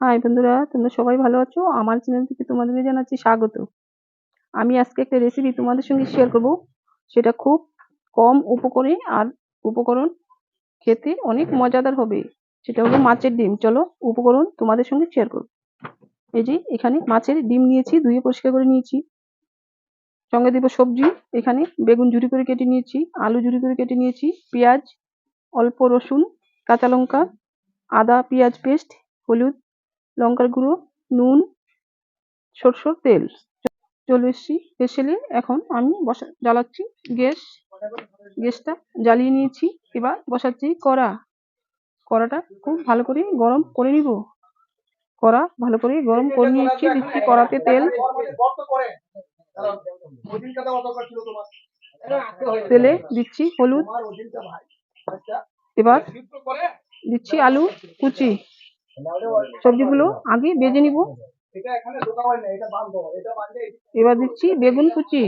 High বন্ধুরা, তোমরা সবাই ভালো আছো? আমার চ্যানেল থেকে তোমাদের জানাচ্ছি স্বাগত। আমি আজকে একটা রেসিপি তোমাদের সঙ্গে শেয়ার করব। সেটা খুব কম উপকরণে আর উপকরণ খেতে অনেক মজাদার হবে। সেটা হলো মাছের ডিম। চলো উপকরণ তোমাদের সঙ্গে শেয়ার করব। এই যে এখানে মাছের ডিম নিয়েছি, ধুয়ে পরিষ্কার করে নিয়েছি। সঙ্গে দেবো সবজি। এখানে বেগুন ঝুরি করে কেটে নিয়েছি, আলু ঝুরি করে কেটে নিয়েছি, পেঁয়াজ, অল্প রসুন, কাঁচা লঙ্কা, আদা পেঁয়াজ পেস্ট, হলুদ, লঙ্কার গুঁড়ো, নুন, সরষের তেল। চলে এসেছি স্পেশালি। এখন আমি জ্বালাচ্ছি গ্যাসটা জ্বালিয়ে নিয়েছি। এবার বসাচ্ছি কড়াটা খুব ভালো করে গরম করে নিব। কড়া ভালো করে গরম করে নিয়েছি। দিচ্ছি কড়াতে তেল। তেলে দিচ্ছি হলুদ। এবার দিচ্ছি আলু কুচি। সবজিগুলো আগে ভেজে নিব। এবার দিচ্ছি বেগুন কুচি।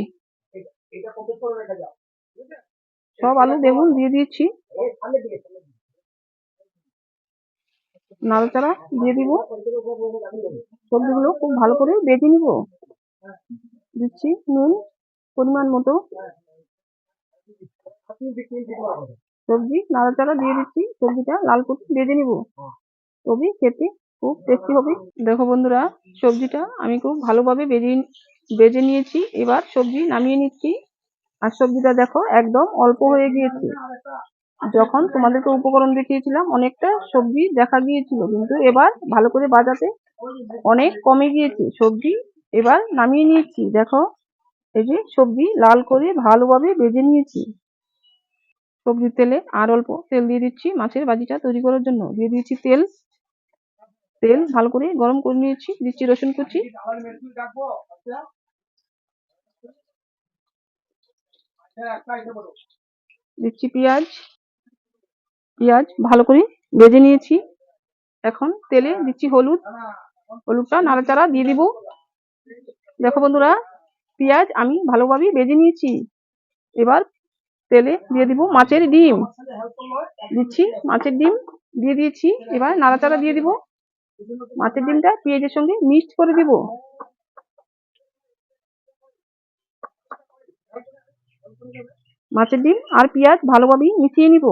সব আলু বেগুন দিয়ে দিয়েছি। নাড়াচাড়া দিয়ে দিব। সবজিগুলো খুব ভালো করে ভেজে নিব। দিচ্ছি নুন পরিমাণ মতো। সবজি নাড়াচাড়া দিয়ে দিচ্ছি। সবজিটা লাল করে ভেজে নিব, তবে খেতে খুব টেস্টি হবে। দেখো বন্ধুরা, সবজিটা আমি খুব ভালোভাবে ভেজে নিয়েছি। এবার সবজি নামিয়ে নিচ্ছি। আর সবজিটা দেখো একদম অল্প হয়ে গিয়েছে। যখন তোমাদেরকে উপকরণ দেখিয়েছিলাম অনেকটা সবজি দেখা গিয়েছিল, কিন্তু এবার ভালো করে বাজাতে অনেক কমে গিয়েছে সবজি। এবার নামিয়ে নিয়েছি। দেখো এই যে সবজি লাল করে ভালোভাবে ভেজে নিয়েছি। সবজির তেলে আর অল্প তেল দিয়ে দিচ্ছি। মাছের ভাজিটা তৈরি করার জন্য দিয়ে দিয়েছি তেল। তেল ভালো করে গরম করে নিয়েছি। দিচ্ছি রসুন কুচি, দিচ্ছি পেঁয়াজ। ভালো করে ভেজে নিয়েছি। এখন তেলে দিচ্ছি হলুদ। হলুদটা নাড়াচাড়া দিয়ে দিব। দেখো বন্ধুরা, পেঁয়াজ আমি ভালোভাবে ভেজে নিয়েছি। এবার তেলে দিয়ে দিব মাছের ডিম। দিচ্ছি মাছের ডিম দিয়ে দিয়েছি। এবার নাড়াচাড়া দিয়ে দিব। মাছের ডিমটা পেঁয়াজের সঙ্গে মিক্সড করে দিব। মাছের ডিম আর পেঁয়াজ ভালোভাবে মিশিয়ে নিব।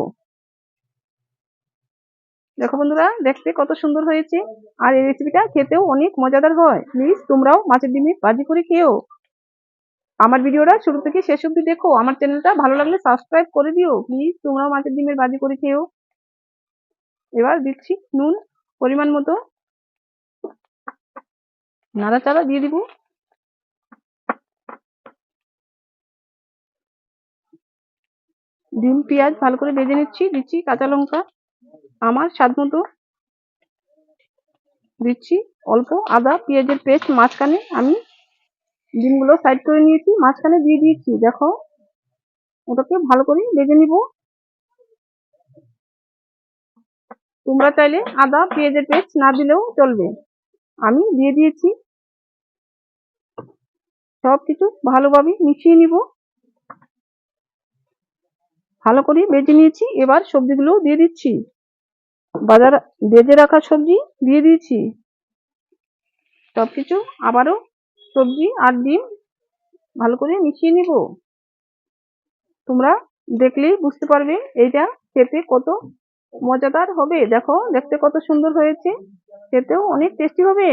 দেখো বন্ধুরা, দেখতে কত সুন্দর হয়েছে। আর এই রেসিপিটা খেতেও অনেক মজাদার হয়। প্লিজ তোমরাও মাছের ডিমের ভাজি করে খেও। আমার ভিডিওটা শুরু থেকে শেষ অবধি দেখো। আমার চ্যানেলটা ভালো লাগলে সাবস্ক্রাইব করে দিও। প্লিজ তোমরাও মাছের ডিমের ভাজি করে খেও। এবার দিচ্ছি নুন পরিমাণ মতো। নাড়াচাড়া দিয়ে দিব। ডিম পেঁয়াজ ভালো করে ভেজে নিচ্ছি। দিচ্ছি কাঁচা লঙ্কা আমার স্বাদ মতো। দিচ্ছি অল্প আদা পেঁয়াজের পেস্ট। মাঝখানে আমি ডিমগুলো সাইড করে নিয়েছি, মাঝখানে দিয়ে দিয়েছি। দেখো ওটাকে ভালো করে ভেজে নিব। তোমরা চাইলে আদা পেঁয়াজের পেস্ট না দিলেও চলবে, আমি দিয়ে দিয়েছি। সবকিছু ভালোভাবে মিশিয়ে নিব। ভালো করে ভেজে নিয়েছি। এবার সবজিগুলো দিয়ে দিচ্ছি। ভেজে রাখা সবজি দিয়ে দিয়েছি। সবকিছু আবারও সবজি আর ডিম ভালো করে মিশিয়ে নিব। তোমরা দেখলেই বুঝতে পারবে এইটা খেতে কত মজাদার হবে। দেখো দেখতে কত সুন্দর হয়েছে, খেতেও অনেক টেস্টি হবে।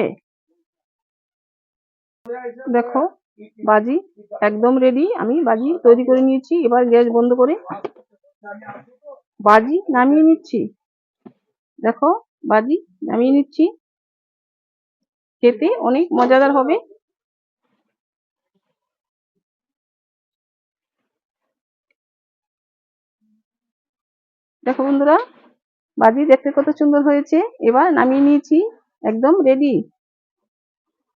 দেখো ভাজি একদম রেডি। আমি ভাজি তৈরি করে নিয়েছি। এবার গ্যাস বন্ধ করে ভাজি নামিয়ে নিচ্ছি। দেখো ভাজি নামিয়ে নিচ্ছি। খেতে অনেক মজাদার হবে। দেখো বন্ধুরা, ভাজি দেখতে কত সুন্দর হয়েছে। এবার নামিয়ে নিয়েছি, একদম রেডি।